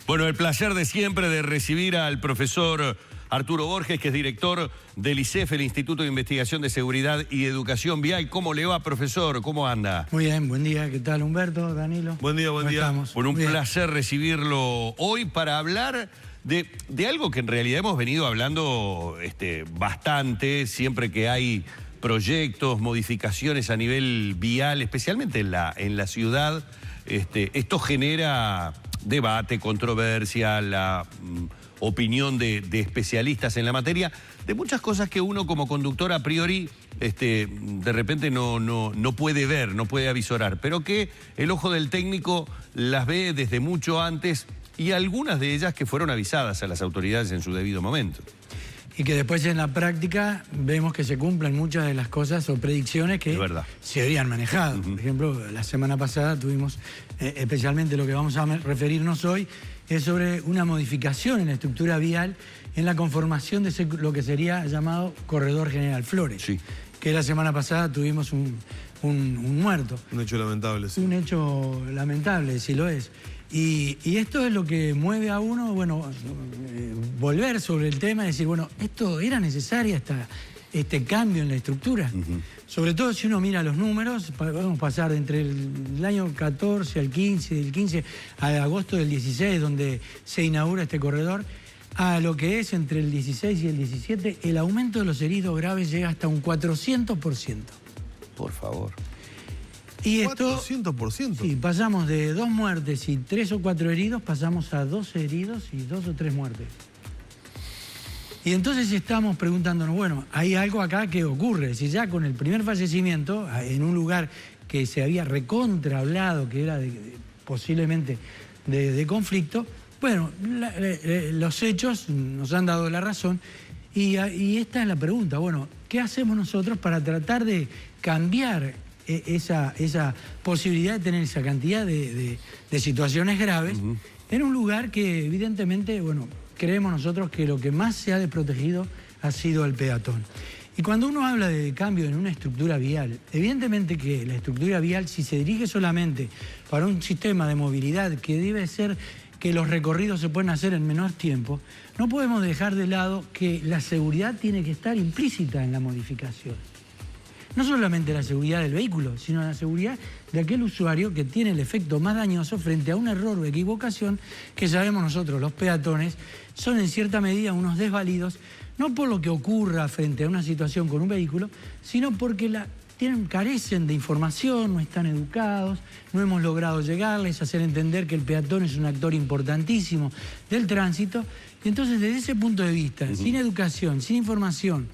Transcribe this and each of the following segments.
Bueno, el placer de siempre de recibir al profesor Arturo Borges, que es director del ISEF, el Instituto de Investigación de Seguridad y Educación Vial. ¿Cómo le va, profesor? ¿Cómo anda? Muy bien, buen día. ¿Qué tal, Humberto, Danilo? Buen día, buen día. Estamos? Bueno, un placer recibirlo hoy para hablar de algo que en realidad hemos venido hablando bastante, siempre que hay proyectos, modificaciones a nivel vial, especialmente en la ciudad. Esto genera debate, controversia, la opinión de especialistas en la materia, de muchas cosas que uno como conductor a priori de repente no puede ver, no puede avisorar, pero que el ojo del técnico las ve desde mucho antes, y algunas de ellas que fueron avisadas a las autoridades en su debido momento. Y que después en la práctica vemos que se cumplen muchas de las cosas o predicciones que se habían manejado. Por ejemplo, la semana pasada tuvimos, especialmente lo que vamos a referirnos hoy, es sobre una modificación en la estructura vial en la conformación de lo que sería llamado Corredor General Flores. Sí. Que la semana pasada tuvimos un muerto. Un hecho lamentable, sí. Un hecho lamentable, sí lo es. Y esto es lo que mueve a uno, bueno, volver sobre el tema y decir, bueno, ¿esto era necesaria este cambio en la estructura? Sobre todo si uno mira los números, vamos a pasar de entre el año 14 al 15, del 15 a agosto del 16, donde se inaugura este corredor, a lo que es entre el 16 y el 17, el aumento de los heridos graves llega hasta un 400%. Por favor. Y esto, 400%. Sí, pasamos de 2 muertes y 3 o 4 heridos, pasamos a 12 heridos y 2 o 3 muertes. Y entonces estamos preguntándonos, bueno, hay algo acá que ocurre. Si ya con el primer fallecimiento, en un lugar que se había recontra hablado, que era posiblemente de conflicto, bueno, los hechos nos han dado la razón. Y esta es la pregunta, bueno, ¿qué hacemos nosotros para tratar de cambiar esa posibilidad de tener esa cantidad de situaciones graves en un lugar que evidentemente, bueno, creemos nosotros que lo que más se ha desprotegido ha sido el peatón? Y cuando uno habla de cambio en una estructura vial, evidentemente que la estructura vial, si se dirige solamente para un sistema de movilidad que debe ser que los recorridos se pueden hacer en menor tiempo, no podemos dejar de lado que la seguridad tiene que estar implícita en la modificación. No solamente la seguridad del vehículo, sino la seguridad de aquel usuario que tiene el efecto más dañoso frente a un error o equivocación que sabemos nosotros, los peatones, son en cierta medida unos desvalidos, no por lo que ocurra frente a una situación con un vehículo, sino porque carecen de información, no están educados, no hemos logrado llegarles, hacer entender que el peatón es un actor importantísimo del tránsito. Y entonces, desde ese punto de vista, sin educación, sin información,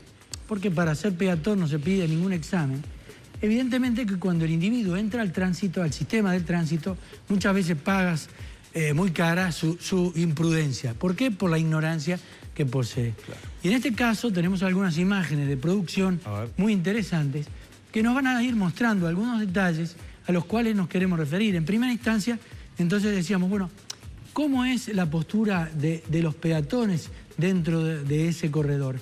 porque para ser peatón no se pide ningún examen, evidentemente que cuando el individuo entra al tránsito, al sistema del tránsito, muchas veces pagas muy cara su imprudencia. ¿Por qué? Por la ignorancia que posee. Claro. Y en este caso tenemos algunas imágenes de producción muy interesantes que nos van a ir mostrando algunos detalles a los cuales nos queremos referir. En primera instancia, entonces decíamos, bueno, ¿cómo es la postura de los peatones dentro de ese corredor?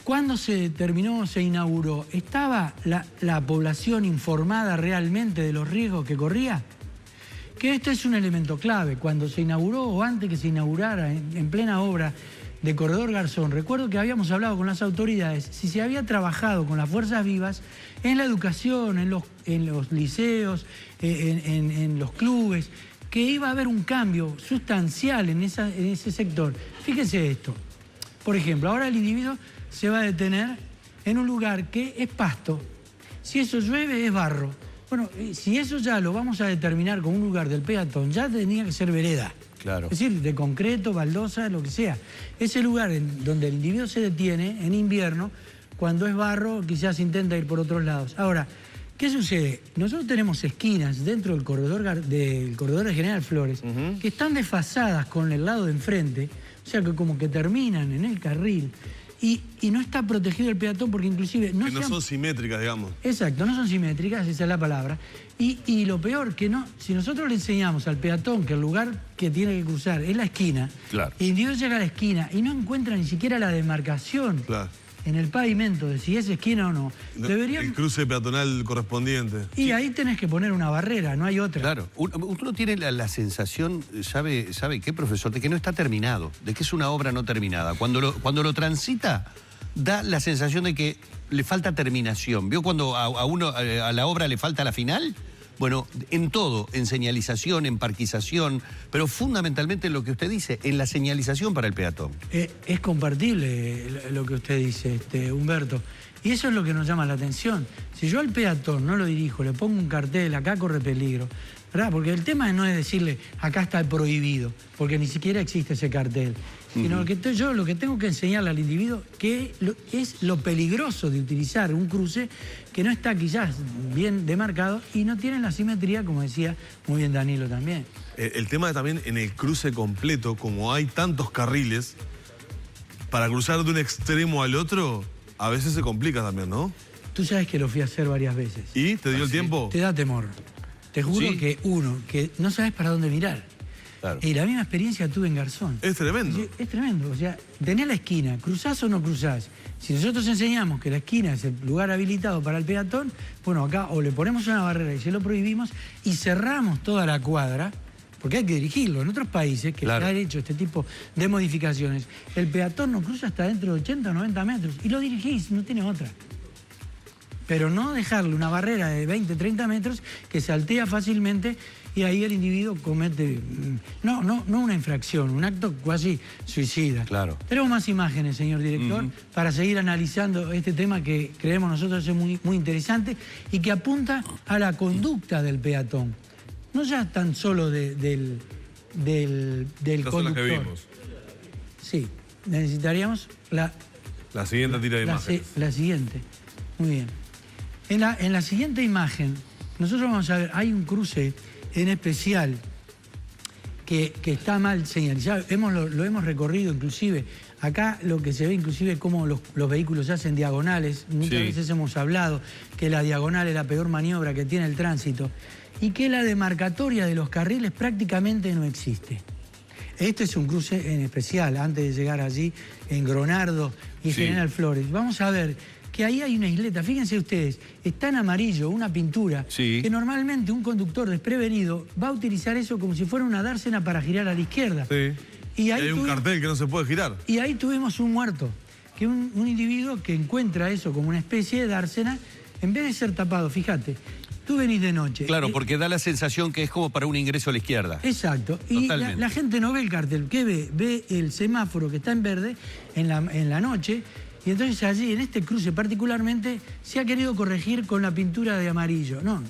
¿Cuándo se terminó, se inauguró? ¿Estaba la población informada realmente de los riesgos que corría? Que este es un elemento clave. Cuando se inauguró o antes que se inaugurara en plena obra de Corredor Garzón, recuerdo que habíamos hablado con las autoridades si se había trabajado con las fuerzas vivas en la educación, en los liceos, en los clubes, que iba a haber un cambio sustancial en ese sector. Fíjese esto. Por ejemplo, ahora el individuo se va a detener en un lugar que es pasto. Si eso llueve, es barro. Bueno, si eso ya lo vamos a determinar como un lugar del peatón, ya tenía que ser vereda. Claro. Es decir, de concreto, baldosa, lo que sea. Ese lugar donde el individuo se detiene en invierno, cuando es barro, quizás intenta ir por otros lados. Ahora, ¿qué sucede? Nosotros tenemos esquinas dentro del corredor de General Flores que están desfasadas con el lado de enfrente, o sea que como que terminan en el carril. Y no está protegido el peatón porque inclusive... no son simétricas, digamos. Exacto, no son simétricas, esa es la palabra. Y lo peor, que no, si nosotros le enseñamos al peatón que el lugar que tiene que cruzar es la esquina, claro, y el individuo llega a la esquina y no encuentra ni siquiera la demarcación en el pavimento de si es esquina o no, deberían... El cruce peatonal correspondiente. Y ahí tenés que poner una barrera, no hay otra. Claro, uno tiene la sensación, ¿sabe qué, profesor? De que no está terminado, de que es una obra no terminada. Cuando lo transita, da la sensación de que le falta terminación. ¿Vio cuando a la obra le falta la final? Bueno, en todo, en señalización, en parquización, pero fundamentalmente en lo que usted dice, en la señalización para el peatón. Es compartible lo que usted dice, Humberto. Y eso es lo que nos llama la atención. Si yo al peatón no lo dirijo, le pongo un cartel, acá corre peligro, ¿verdad? Porque el tema no es decirle, acá está prohibido, porque ni siquiera existe ese cartel. Sino que yo lo que tengo que enseñarle al individuo que es lo peligroso de utilizar un cruce que no está quizás bien demarcado y no tiene la simetría, como decía muy bien Danilo también. El tema también en el cruce completo, como hay tantos carriles, para cruzar de un extremo al otro, a veces se complica también, ¿no? Tú sabes que lo fui a hacer varias veces. ¿Y te dio el tiempo? Te da temor. Te juro ¿Sí? que no sabes para dónde mirar. Claro. Y la misma experiencia tuve en Garzón. Es tremendo. Sí, es tremendo. O sea, tenés la esquina, ¿cruzás o no cruzás? Si nosotros enseñamos que la esquina es el lugar habilitado para el peatón, bueno, acá o le ponemos una barrera y se lo prohibimos y cerramos toda la cuadra, porque hay que dirigirlo. En otros países que Claro. se han hecho este tipo de modificaciones, el peatón no cruza hasta dentro de 80 o 90 metros y lo dirigís, no tiene otra. Pero no dejarle una barrera de 20, 30 metros que saltea fácilmente y ahí el individuo comete, no una infracción, un acto casi suicida. Claro. Tenemos más imágenes, señor director, para seguir analizando este tema que creemos nosotros es muy, muy interesante y que apunta a la conducta del peatón. No ya tan solo del Estas son las que conductor. vimos. Sí, necesitaríamos La siguiente tira de imágenes. la siguiente. Muy bien. En la siguiente imagen, nosotros vamos a ver, hay un cruce en especial que está mal señalizado. Lo hemos recorrido inclusive. Acá lo que se ve inclusive es cómo los vehículos hacen diagonales. Muchas veces hemos hablado que la diagonal es la peor maniobra que tiene el tránsito y que la demarcatoria de los carriles prácticamente no existe. Este es un cruce en especial, antes de llegar allí, en Gronardo y General Flores. Vamos a ver que ahí hay una isleta. Fíjense ustedes, está en amarillo una pintura que normalmente un conductor desprevenido va a utilizar eso como si fuera una dársena para girar a la izquierda. Sí. Y ahí hay un cartel que no se puede girar. Y ahí tuvimos un muerto, que un individuo que encuentra eso como una especie de dársena, en vez de ser tapado, fíjate, tú venís de noche. Claro, porque da la sensación que es como para un ingreso a la izquierda. Exacto. Y la gente no ve el cartel. ¿Qué ve? Ve el semáforo que está en verde en la noche. Y entonces allí, en este cruce particularmente, se ha querido corregir con la pintura de amarillo. No,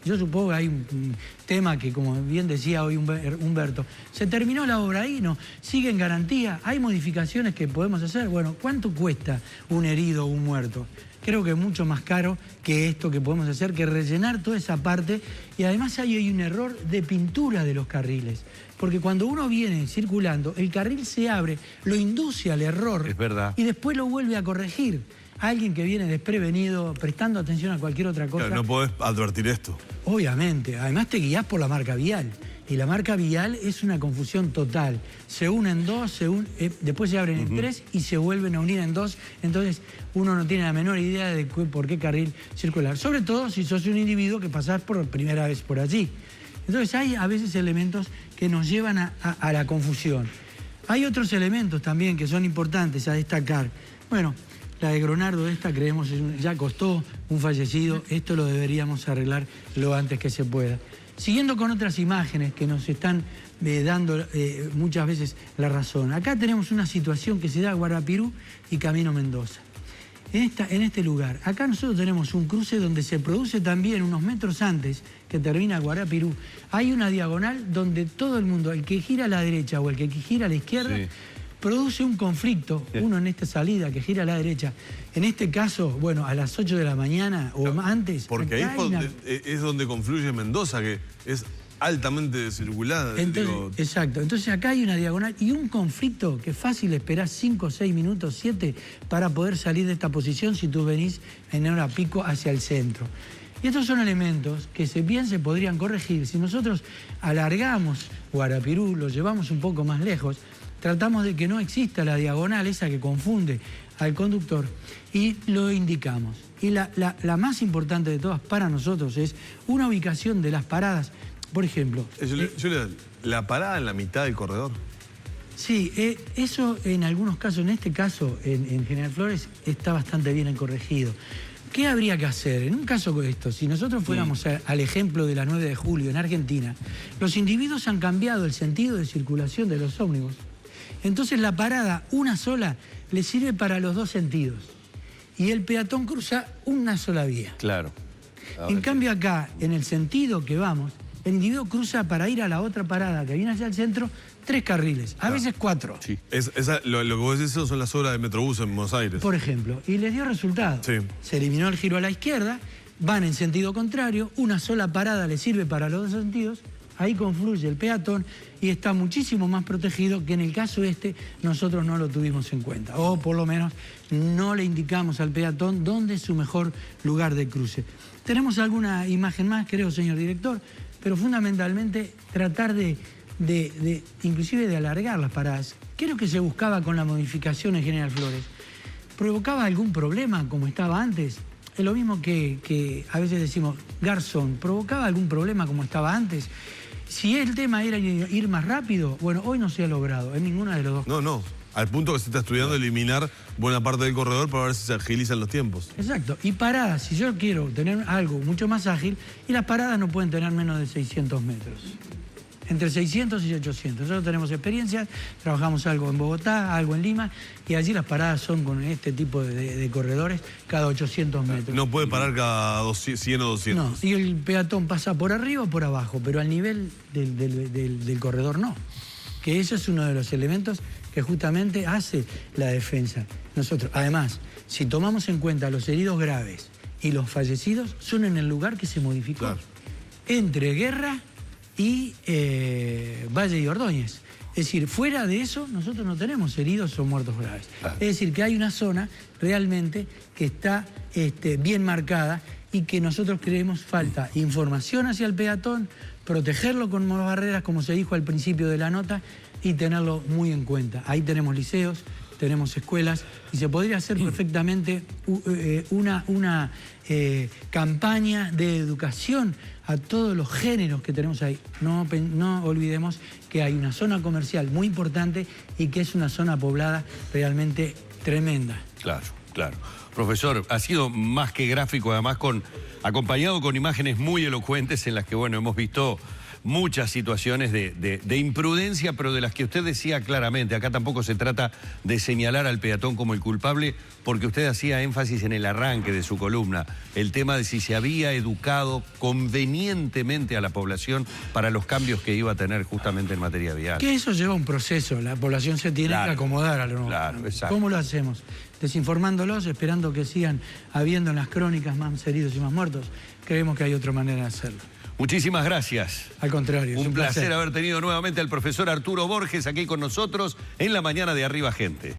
yo supongo que hay un tema que, como bien decía hoy Humberto, ¿se terminó la obra ahí? No. ¿Sigue en garantía? ¿Hay modificaciones que podemos hacer? Bueno, ¿cuánto cuesta un herido o un muerto? Creo que es mucho más caro que esto que podemos hacer, que rellenar toda esa parte. Y además hay un error de pintura de los carriles. Porque cuando uno viene circulando, el carril se abre, lo induce al error. Es verdad. Y después lo vuelve a corregir. Alguien que viene desprevenido, prestando atención a cualquier otra cosa. Claro, no podés advertir esto. Obviamente. Además te guías por la marca vial. Y la marca vial es una confusión total. Se unen dos, después se abren en tres y se vuelven a unir en dos. Entonces uno no tiene la menor idea de por qué carril circular. Sobre todo si sos un individuo que pasás por primera vez por allí. Entonces hay a veces elementos que nos llevan a la confusión. Hay otros elementos también que son importantes a destacar. Bueno, la de Gronardo creemos ya costó un fallecido. Esto lo deberíamos arreglar lo antes que se pueda. Siguiendo con otras imágenes que nos están dando muchas veces la razón. Acá tenemos una situación que se da a Guarapirú y Camino Mendoza. En este lugar, acá nosotros tenemos un cruce donde se produce también unos metros antes que termina Guarapirú. Hay una diagonal donde todo el mundo, el que gira a la derecha o el que gira a la izquierda, produce un conflicto, uno en esta salida que gira a la derecha. En este caso, bueno, a las 8 de la mañana o antes. Porque ahí es donde confluye Mendoza, que es altamente circulada. Entonces, exacto. Entonces acá hay una diagonal y un conflicto que fácil esperás 5, 6 minutos, 7 para poder salir de esta posición si tú venís en hora pico hacia el centro. Y estos son elementos que bien se podrían corregir si nosotros alargamos Guarapirú, lo llevamos un poco más lejos. tratamos de que no exista la diagonal esa que confunde al conductor y lo indicamos. Y la más importante de todas para nosotros es una ubicación de las paradas. Por ejemplo... ¿La parada en la mitad del corredor? Sí, eso en algunos casos, en este caso, en General Flores, está bastante bien corregido. ¿Qué habría que hacer? En un caso como esto, si nosotros fuéramos al ejemplo de la 9 de julio en Argentina, los individuos han cambiado el sentido de circulación de los ómnibus. Entonces la parada, una sola, le sirve para los dos sentidos. Y el peatón cruza una sola vía. Claro. En cambio acá, en el sentido que vamos, el individuo cruza para ir a la otra parada que viene hacia el centro, 3 carriles, a veces 4. Sí. Lo que vos decís son las obras de Metrobús en Buenos Aires. Por ejemplo, y les dio resultado. Sí. Se eliminó el giro a la izquierda, van en sentido contrario, una sola parada le sirve para los dos sentidos, ahí confluye el peatón y está muchísimo más protegido que en el caso este nosotros no lo tuvimos en cuenta. O por lo menos no le indicamos al peatón dónde es su mejor lugar de cruce. Tenemos alguna imagen más, creo, señor director, pero fundamentalmente tratar inclusive de alargar las paradas. ¿Qué es lo que se buscaba con la modificación en General Flores? ¿Provocaba algún problema como estaba antes? Es lo mismo que a veces decimos, Garzón, ¿provocaba algún problema como estaba antes? Si el tema era ir más rápido, bueno, hoy no se ha logrado en ninguna de los dos. No. Al punto que se está estudiando eliminar buena parte del corredor para ver si se agilizan los tiempos. Exacto. Y paradas, si yo quiero tener algo mucho más ágil, y las paradas no pueden tener menos de 600 metros. Entre 600 y 800. Nosotros tenemos experiencias, trabajamos algo en Bogotá, algo en Lima, y allí las paradas son con este tipo de corredores cada 800 metros. No puede parar cada 100 o 200. No, y el peatón pasa por arriba o por abajo, pero al nivel del corredor no. Que eso es uno de los elementos que justamente hace la defensa. Nosotros, además, si tomamos en cuenta los heridos graves y los fallecidos, son en el lugar que se modificó. Claro. Entre Guerra y Valle y Ordóñez. Es decir, fuera de eso, nosotros no tenemos heridos o muertos graves. Claro. Es decir, que hay una zona realmente que está bien marcada y que nosotros creemos falta información hacia el peatón, protegerlo con barreras, como se dijo al principio de la nota, y tenerlo muy en cuenta. Ahí tenemos liceos, tenemos escuelas, y se podría hacer perfectamente una campaña de educación a todos los géneros que tenemos ahí. No olvidemos que hay una zona comercial muy importante y que es una zona poblada realmente tremenda. Claro. Profesor, ha sido más que gráfico, además acompañado con imágenes muy elocuentes en las que, bueno, hemos visto muchas situaciones de imprudencia, pero de las que usted decía claramente. Acá tampoco se trata de señalar al peatón como el culpable, porque usted hacía énfasis en el arranque de su columna, el tema de si se había educado convenientemente a la población para los cambios que iba a tener justamente en materia vial. Que eso lleva un proceso, la población se tiene que acomodar a lo nuevo. Claro, exacto. ¿Cómo lo hacemos? Desinformándolos, esperando que sigan habiendo en las crónicas más heridos y más muertos. Creemos que hay otra manera de hacerlo. Muchísimas gracias. Al contrario. Un placer haber tenido nuevamente al profesor Arturo Borges aquí con nosotros en la mañana de Arriba Gente.